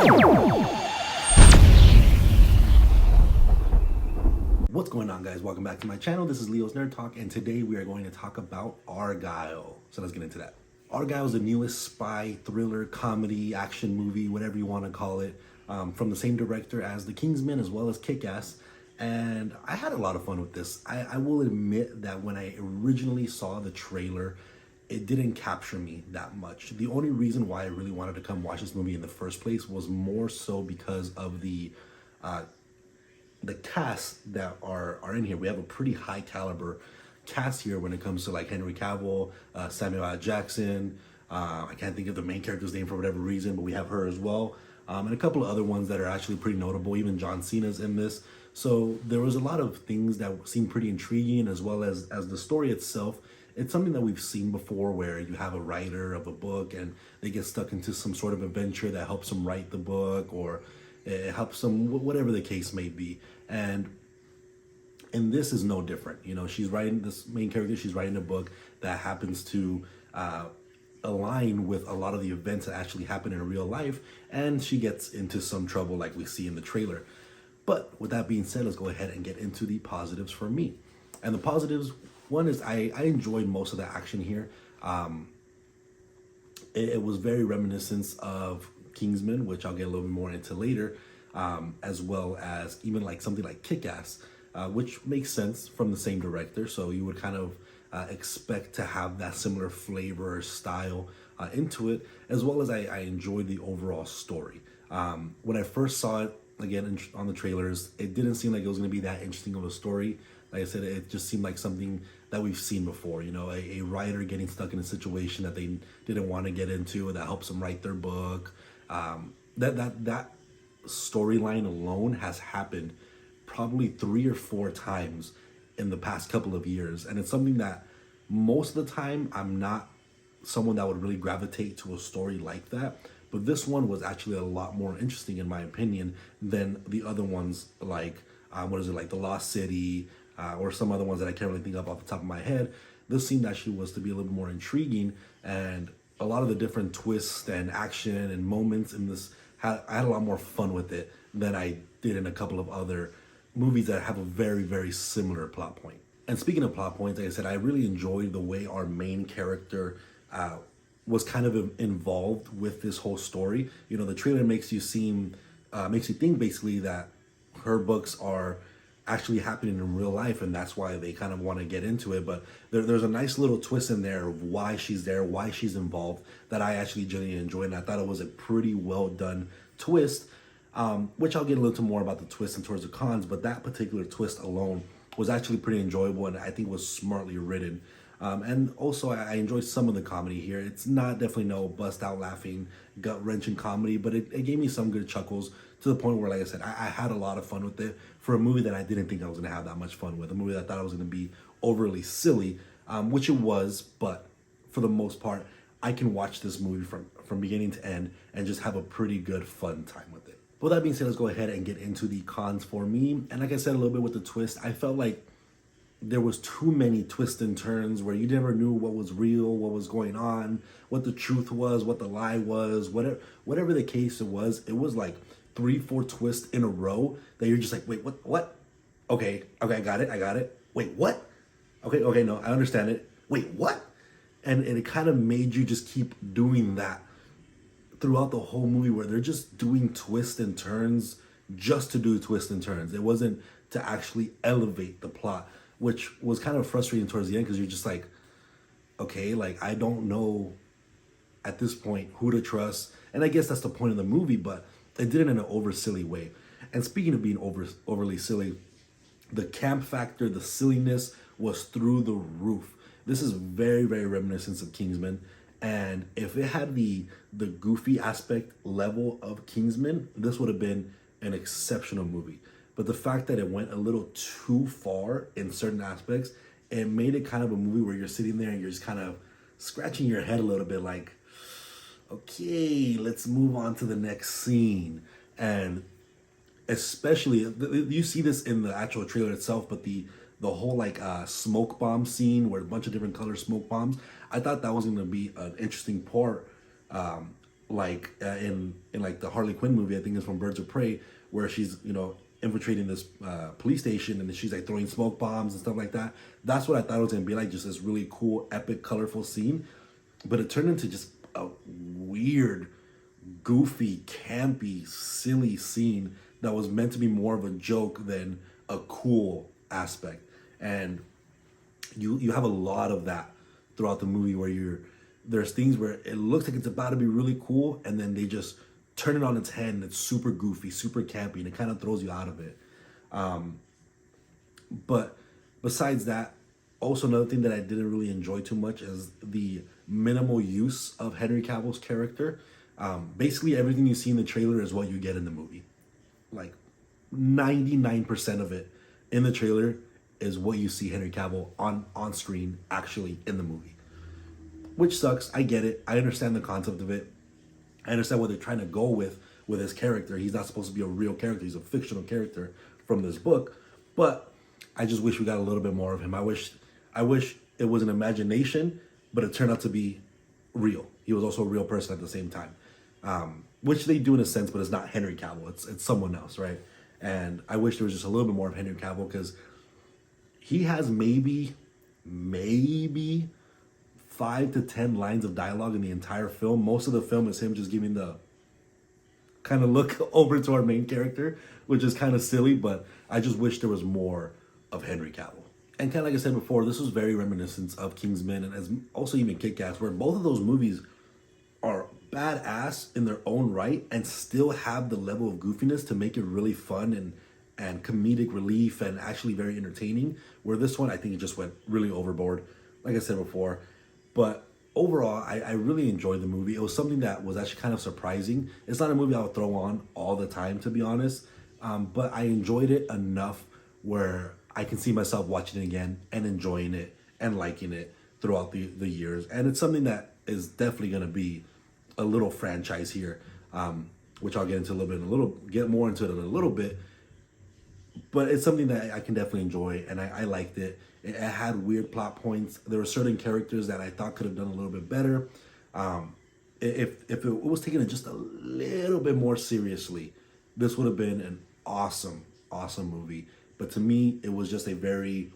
What's going on, guys? Welcome back to my channel. This is Leo's Nerd Talk, and today we are going to talk about Argylle. So let's get into that. Argylle is the newest spy thriller, comedy, action movie, whatever you want to call it, from the same director as The Kingsman as well as Kick-Ass. And I had a lot of fun with this. I will admit that when I originally saw the trailer, it didn't capture me that much. The only reason why I really wanted to come watch this movie in the first place was more so because of the cast that are in here. We have a pretty high caliber cast here when it comes to like Henry Cavill, Samuel L. Jackson. I can't think of the main character's name for whatever reason, but we have her as well. And a couple of other ones that are actually pretty notable. Even John Cena's in this. So there was a lot of things that seemed pretty intriguing, as well as the story itself. It's something that we've seen before, where you have a writer of a book and they get stuck into some sort of adventure that helps them write the book, or it helps them, whatever the case may be. And this is no different. You know, she's writing, this main character, she's writing a book that happens to align with a lot of the events that actually happen in real life, and she gets into some trouble like we see in the trailer. But with that being said, let's go ahead and get into the positives for me. And the positives, one is I enjoyed most of the action here. It was very reminiscent of Kingsman, which I'll get a little bit more into later, as well as even like something like Kick-Ass, which makes sense from the same director. So you would kind of expect to have that similar flavor or style into it, as well as I enjoyed the overall story. When I first saw it, again, on the trailers, it didn't seem like it was going to be that interesting of a story. Like I said, it just seemed like something that we've seen before. You know, a writer getting stuck in a situation that they didn't want to get into, that helps them write their book. That storyline alone has happened probably 3 or 4 times in the past couple of years, and it's something that most of the time I'm not someone that would really gravitate to a story like that. But this one was actually a lot more interesting, in my opinion, than the other ones, like like The Lost City, or some other ones that I can't really think of off the top of my head. This seemed actually was to be a little more intriguing, and a lot of the different twists and action and moments in this, I had a lot more fun with it than I did in a couple of other movies that have a very, very similar plot point. And speaking of plot points, like I said, I really enjoyed the way our main character was kind of involved with this whole story. You know, the trailer makes you think basically that her books are actually happening in real life, and that's why they kind of want to get into it. But there's a nice little twist in there of why she's there, why she's involved, that I actually genuinely enjoyed, and I thought it was a pretty well done twist, which I'll get a little more about the twist and towards the cons, but that particular twist alone was actually pretty enjoyable, and I think was smartly written. And also, I enjoyed some of the comedy here. It's not definitely no bust out laughing, gut wrenching comedy, but it gave me some good chuckles, to the point where, like I said, I had a lot of fun with it for a movie that I didn't think I was going to have that much fun with. A movie that I thought I was going to be overly silly, which it was, but for the most part, I can watch this movie from beginning to end and just have a pretty good fun time with it. But with that being said, let's go ahead and get into the cons for me. And like I said, a little bit with the twist, I felt like there was too many twists and turns where you never knew what was real, what was going on, what the truth was, what the lie was, whatever the case it was like 3-4 twists in a row that you're just like, wait, what? Okay, I got it. Wait, what? Okay, no, I understand it. Wait, what? And it kind of made you just keep doing that throughout the whole movie, where they're just doing twists and turns just to do twists and turns. It wasn't to actually elevate the plot, which was kind of frustrating towards the end, because you're just like, okay, like, I don't know at this point who to trust. And I guess that's the point of the movie, but it did it in an over silly way. And speaking of being overly silly, the camp factor, the silliness was through the roof. This is very, very reminiscent of Kingsman. And if it had the goofy aspect level of Kingsman, this would have been an exceptional movie. But the fact that it went a little too far in certain aspects, it made it kind of a movie where you're sitting there and you're just kind of scratching your head a little bit like, okay, let's move on to the next scene. And especially, you see this in the actual trailer itself, but the whole like smoke bomb scene where a bunch of different color smoke bombs, I thought that was going to be an interesting part like in like the Harley Quinn movie, I think it's from Birds of Prey, where she's infiltrating this police station and then she's like throwing smoke bombs and stuff like that. That's what I thought it was gonna be like, just this really cool, epic, colorful scene. But it turned into just a weird, goofy, campy, silly scene that was meant to be more of a joke than a cool aspect. And you have a lot of that throughout the movie where there's things where it looks like it's about to be really cool and then they just turn it on its head and it's super goofy, super campy, and it kind of throws you out of it. But besides that, also another thing that I didn't really enjoy too much is the minimal use of Henry Cavill's character. Basically everything you see in the trailer is what you get in the movie. Like 99% of it in the trailer is what you see Henry Cavill on screen actually in the movie. Which sucks. I get it. I understand the concept of it. I understand what they're trying to go with his character. He's not supposed to be a real character. He's a fictional character from this book. But I just wish we got a little bit more of him. I wish it was an imagination, but it turned out to be real. He was also a real person at the same time. Which they do in a sense, but it's not Henry Cavill. It's someone else, right? And I wish there was just a little bit more of Henry Cavill, because he has maybe 5 to 10 lines of dialogue in the entire film. Most of the film is him just giving the kind of look over to our main character, which is kind of silly, but I just wish there was more of Henry Cavill. And kind of like I said before, this was very reminiscent of Kingsman and as also even Kick-Ass, where both of those movies are badass in their own right and still have the level of goofiness to make it really fun and comedic relief and actually very entertaining. Where this one, I think it just went really overboard, like I said before. But overall, I really enjoyed the movie. It was something that was actually kind of surprising. It's not a movie I would throw on all the time, to be honest. But I enjoyed it enough where I can see myself watching it again and enjoying it and liking it throughout the years. And it's something that is definitely going to be a little franchise here, which I'll get into get more into it in a little bit. But it's something that I can definitely enjoy, and I liked it. It had weird plot points. There were certain characters that I thought could have done a little bit better. If it was taken just a little bit more seriously, this would have been an awesome movie. But to me, it was just a very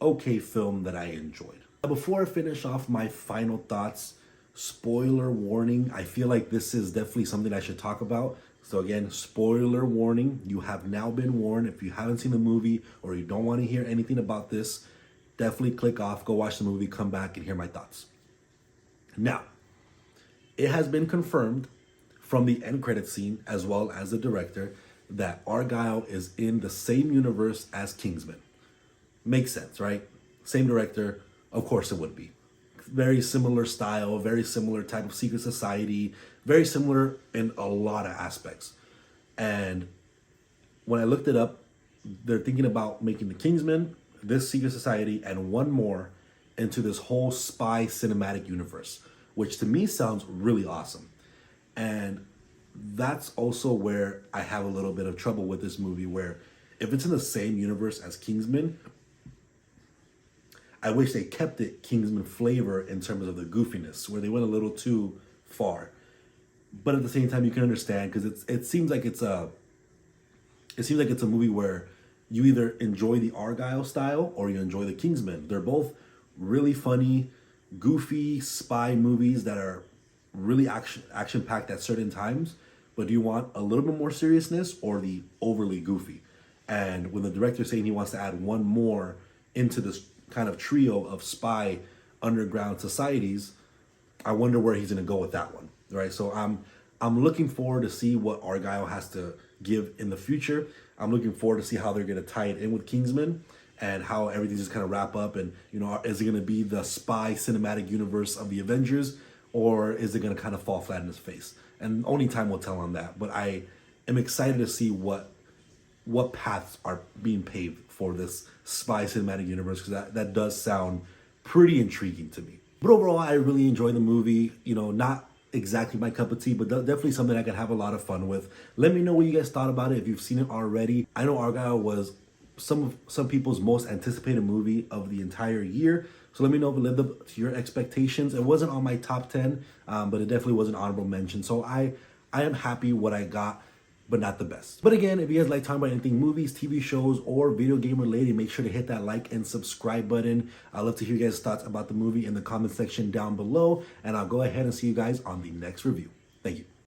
okay film that I enjoyed. Before I finish off my final thoughts, spoiler warning. I feel like this is definitely something I should talk about. So again, spoiler warning. You have now been warned. If you haven't seen the movie or you don't want to hear anything about this, definitely click off, go watch the movie, come back and hear my thoughts. Now, it has been confirmed from the end credit scene as well as the director that Argylle is in the same universe as Kingsman. Makes sense, right? Same director, of course it would be. Very similar style, very similar type of secret society, very similar in a lot of aspects. And when I looked it up, they're thinking about making the Kingsman, this secret society, and one more into this whole spy cinematic universe, which to me sounds really awesome. And that's also where I have a little bit of trouble with this movie, where if it's in the same universe as Kingsman, I wish they kept it Kingsman flavor in terms of the goofiness, where they went a little too far. But at the same time, you can understand, because it seems like it's a movie where you either enjoy the Argylle style or you enjoy the Kingsman. They're both really funny, goofy spy movies that are really action packed at certain times. But do you want a little bit more seriousness or the overly goofy? And when the director's saying he wants to add one more into this kind of trio of spy underground societies, I wonder where he's going to go with that one, right? So I'm looking forward to see what Argylle has to give in the future. I'm looking forward to see how they're going to tie it in with Kingsman and how everything's just kind of wrap up. And, is it going to be the spy cinematic universe of the Avengers, or is it going to kind of fall flat in his face? And only time will tell on that. But I am excited to see what paths are being paved for this spy cinematic universe, because that does sound pretty intriguing to me. But overall, I really enjoyed the movie. Not exactly my cup of tea, but definitely something I can have a lot of fun with. Let me know what you guys thought about it if you've seen it already. I know Argylle was some people's most anticipated movie of the entire year. So let me know if it lived up to your expectations. It wasn't on my top 10, but it definitely was an honorable mention. So I am happy what I got, but not the best. But again, if you guys like talking about anything movies, TV shows, or video game related, make sure to hit that like and subscribe button. I'd love to hear you guys' thoughts about the movie in the comment section down below, and I'll go ahead and see you guys on the next review. Thank you.